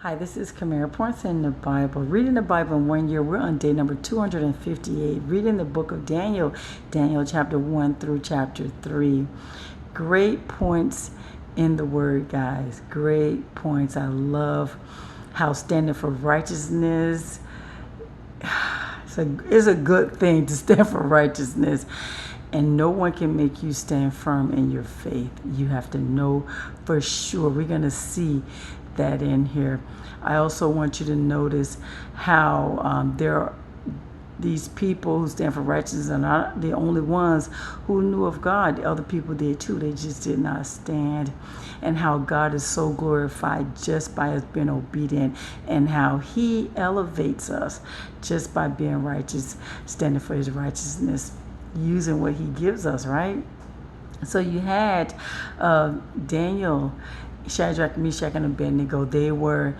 Hi, this is Kamera Points in the Bible. Reading the Bible in 1 year. We're on day number 258. Reading the book of Daniel, Daniel chapter 1 through chapter 3. Great points in the word, guys. Great points. I love how standing for righteousness. It's a good thing to stand for righteousness. And no one can make you stand firm in your faith. You have to know for sure. We're going to see that in here. I also want you to notice how there are these people who stand for righteousness are not the only ones who knew of God. The other people did too. They just did not stand. And how God is so glorified just by us being obedient, and how He elevates us just by being righteous, standing for His righteousness, using what He gives us, right? So you had Daniel, Shadrach, Meshach, and Abednego. They were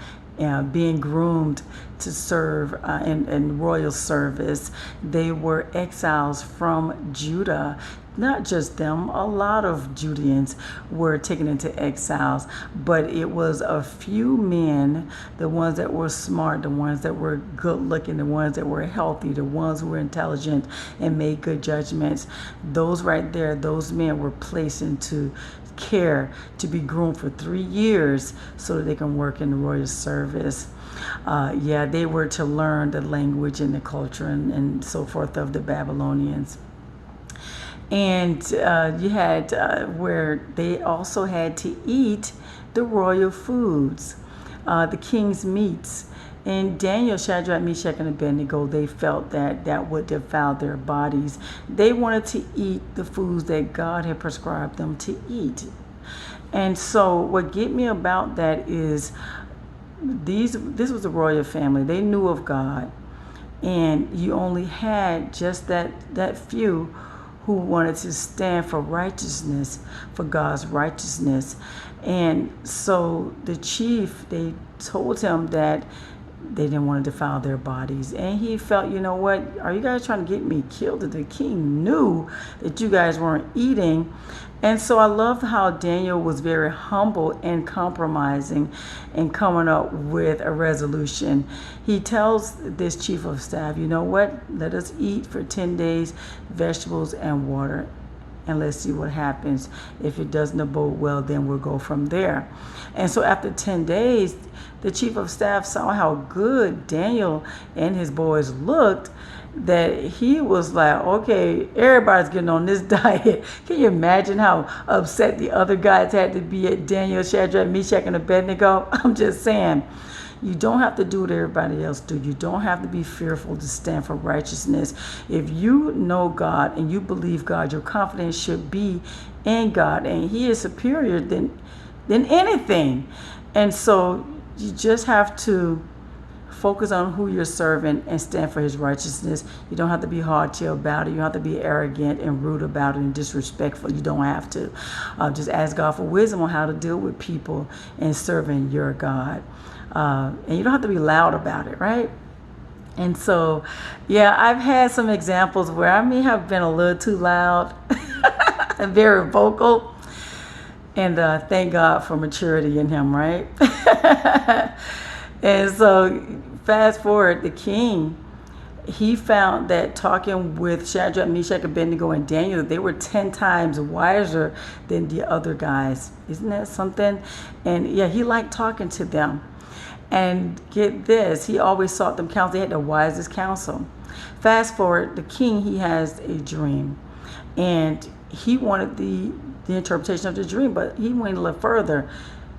being groomed to serve in royal service. They were exiles from Judah. Not just them, a lot of Judeans were taken into exiles, but it was a few men, the ones that were smart, the ones that were good looking, the ones that were healthy, the ones who were intelligent and made good judgments. Those right there, those men were placed into care to be groomed for 3 years so that they can work in the royal service. They were to learn the language and the culture and so forth of the Babylonians. And you had where they also had to eat the royal foods, the king's meats. And Daniel, Shadrach, Meshach, and Abednego, they felt that would defile their bodies. They wanted to eat the foods that God had prescribed them to eat. And so what get me about that is this was a royal family. They knew of God. And you only had just that few who wanted to stand for righteousness, for God's righteousness. And so the chief, they told him that they didn't want to defile their bodies. And he felt, you know what, are you guys trying to get me killed? The king knew that you guys weren't eating. And so I love how Daniel was very humble and compromising and coming up with a resolution. He tells this chief of staff, you know what, let us eat for 10 days, vegetables and water, and let's see what happens. If it doesn't abode well, then we'll go from there. And so after 10 days, the chief of staff saw how good Daniel and his boys looked, that he was like, okay, everybody's getting on this diet. Can you imagine how upset the other guys had to be at Daniel, Shadrach, Meshach, and Abednego? I'm just saying, you don't have to do what everybody else do. You don't have to be fearful to stand for righteousness. If you know God and you believe God, your confidence should be in God, and He is superior than anything. And so you just have to focus on who you're serving and stand for His righteousness. You don't have to be haughty about it. You don't have to be arrogant and rude about it and disrespectful. You don't have to. Just ask God for wisdom on how to deal with people and serving your God. And you don't have to be loud about it, right? And so, I've had some examples where I may have been a little too loud and very vocal. And thank God for maturity in Him, right? And so fast forward, the king, he found that talking with Shadrach, Meshach, Abednego, and Daniel, they were 10 times wiser than the other guys. Isn't that something? And he liked talking to them. And get this, he always sought them counsel. They had the wisest counsel. Fast forward, the king, he has a dream. And he wanted the interpretation of the dream, but he went a little further.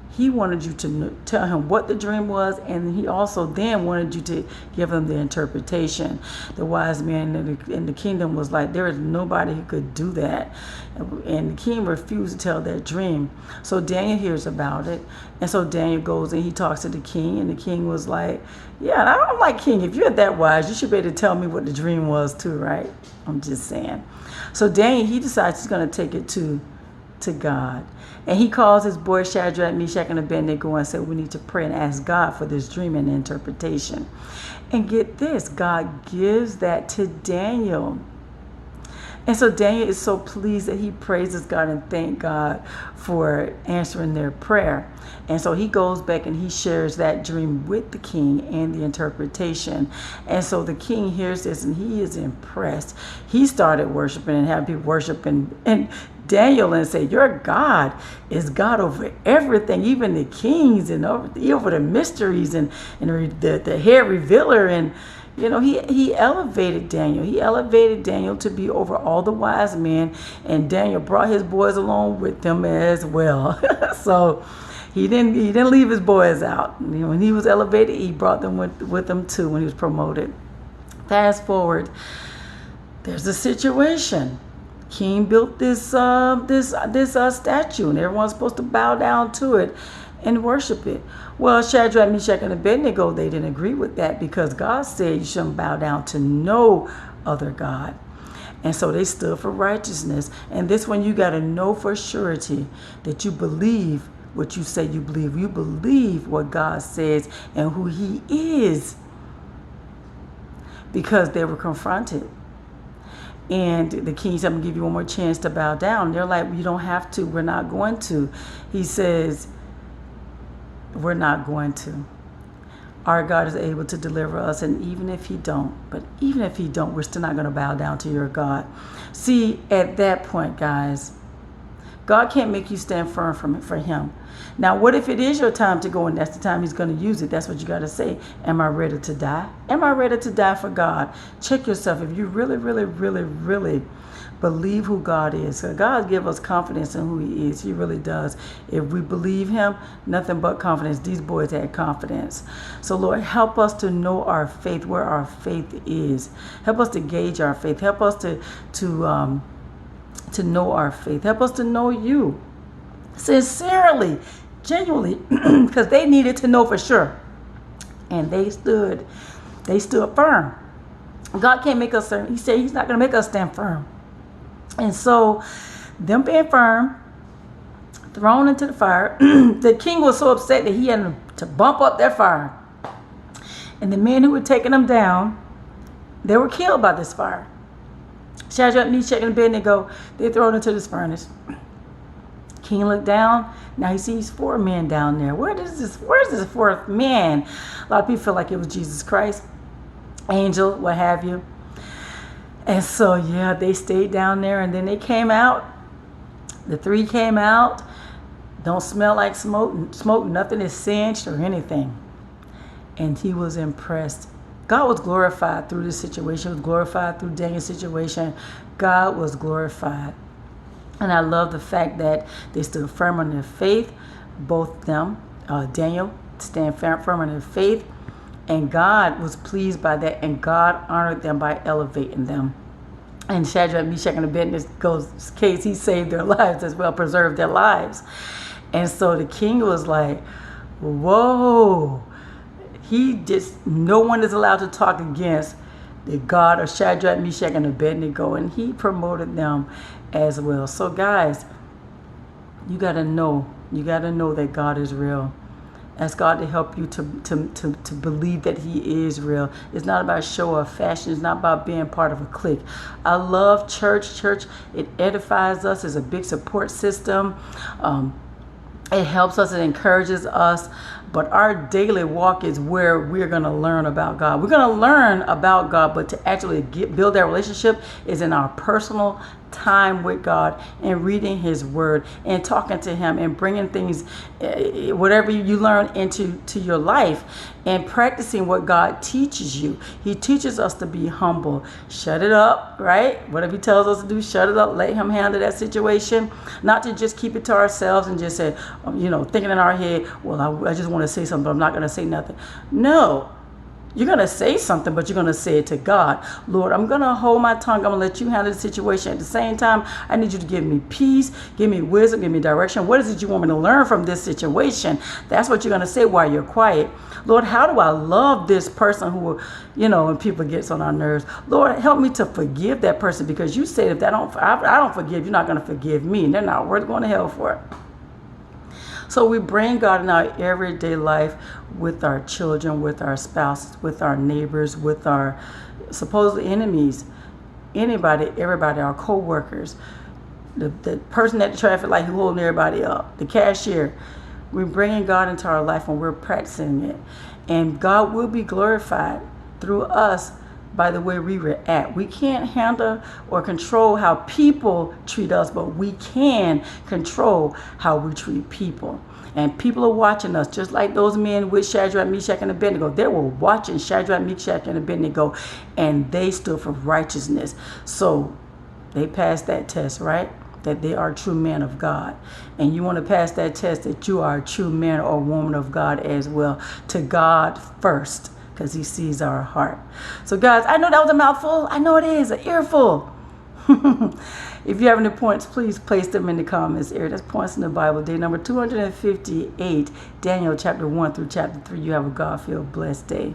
He wanted you to tell him what the dream was, and he also then wanted you to give him the interpretation. The wise man in the kingdom was like, there is nobody who could do that. And the king refused to tell that dream. So Daniel hears about it. And so Daniel goes and he talks to the king, and the king was like, I'm like, king, if you're that wise, you should be able to tell me what the dream was too, right? I'm just saying. So Daniel, he decides he's going to take it to God. And he calls his boy Shadrach, Meshach, and Abednego and said, we need to pray and ask God for this dream and interpretation. And get this, God gives that to Daniel. And so Daniel is so pleased that he praises God and thank God for answering their prayer. And so he goes back and he shares that dream with the king and the interpretation. And so the king hears this and he is impressed. He started worshiping and having people worshiping and Daniel and say, your God is God over everything, even the kings and over the mysteries and the head revealer. And he elevated Daniel. He elevated Daniel to be over all the wise men, and Daniel brought his boys along with him as well. So he didn't leave his boys out. When he was elevated, he brought them with him too when he was promoted. Fast forward, there's a situation. King built this statue, and everyone's supposed to bow down to it and worship it. Well, Shadrach, Meshach, and Abednego, they didn't agree with that because God said you shouldn't bow down to no other God. And so they stood for righteousness. And this one, you got to know for surety that you believe what you say you believe. You believe what God says and who he is, because they were confronted. And the king said, I'm going to give you one more chance to bow down. They're like, you don't have to. We're not going to. He says, we're not going to. Our God is able to deliver us, and even if he don't, we're still not going to bow down to your God. See, at that point, guys, God can't make you stand firm for him. Now, what if it is your time to go and that's the time he's going to use it? That's what you got to say. Am I ready to die? Am I ready to die for God? Check yourself. If you really, really, really, really believe who God is. So God gives us confidence in who he is. He really does. If we believe him, nothing but confidence. These boys had confidence. So Lord, help us to know our faith, where our faith is. Help us to gauge our faith. Help us to know our faith. Help us to know you sincerely, genuinely, because they needed to know for sure. And they stood firm. God can't make us, he said he's not going to make us stand firm. And so them being firm, thrown into the fire, the king was so upset that he had to bump up their fire. And the men who were taking them down, they were killed by this fire. Shadrach, Meshach, and Abednego, they're thrown into this furnace. King looked down. Now he sees 4 men down there. Where's this 4th man? A lot of people feel like it was Jesus Christ, angel, what have you. And so, yeah, they stayed down there, and then they came out. The 3 came out. Don't smell like smoke. Nothing is singed or anything. And he was impressed. God was glorified through this situation. He was glorified through Daniel's situation. God was glorified. And I love the fact that they stood firm on their faith. Both them, Daniel, stand firm on their faith. And God was pleased by that. And God honored them by elevating them. And Shadrach, Meshach, and Abednego's case, he saved their lives as well, preserved their lives. And so the king was like, whoa. No one is allowed to talk against the God of Shadrach, Meshach, and Abednego. And he promoted them as well. So guys, you got to know that God is real. Ask God to help you to believe that he is real. It's not about show or fashion. It's not about being part of a clique. I love church. Church, it edifies us. It's a big support system. It helps us. It encourages us. But our daily walk is where we're going to learn about God. We're going to learn about God, but to actually build that relationship is in our personal time with God and reading his word and talking to him and bringing things, whatever you learn into your life and practicing what God teaches you. He teaches us to be humble. Shut it up, right? Whatever he tells us to do, shut it up. Let him handle that situation. Not to just keep it to ourselves and just say, thinking in our head, well, I just want to say something, but I'm not going to say nothing. No. You're going to say something, but you're going to say it to God. Lord, I'm going to hold my tongue. I'm going to let you handle the situation. At the same time, I need you to give me peace, give me wisdom, give me direction. What is it you want me to learn from this situation? That's what you're going to say while you're quiet. Lord, how do I love this person who, when people gets on our nerves? Lord, help me to forgive that person, because you said if I don't forgive, you're not going to forgive me. And they're not worth going to hell for it. So we bring God in our everyday life with our children, with our spouses, with our neighbors, with our supposed enemies. anybody, everybody, our co-workers, the person at the traffic light who holding everybody up, the cashier. We're bringing God into our life and we're practicing it. And God will be glorified through us by the way we react. We can't handle or control how people treat us, but we can control how we treat people. And people are watching us, just like those men with Shadrach, Meshach, and Abednego. They were watching Shadrach, Meshach, and Abednego, and they stood for righteousness. So they passed that test, right? That they are true men of God. And you want to pass that test that you are a true man or woman of God as well. To God first, because he sees our heart. So guys, I know that was a mouthful. I know it is, an earful. If you have any points, please place them in the comments area. That's points in the Bible. Day number 258, Daniel chapter 1 through chapter 3. You have a God-filled, blessed day.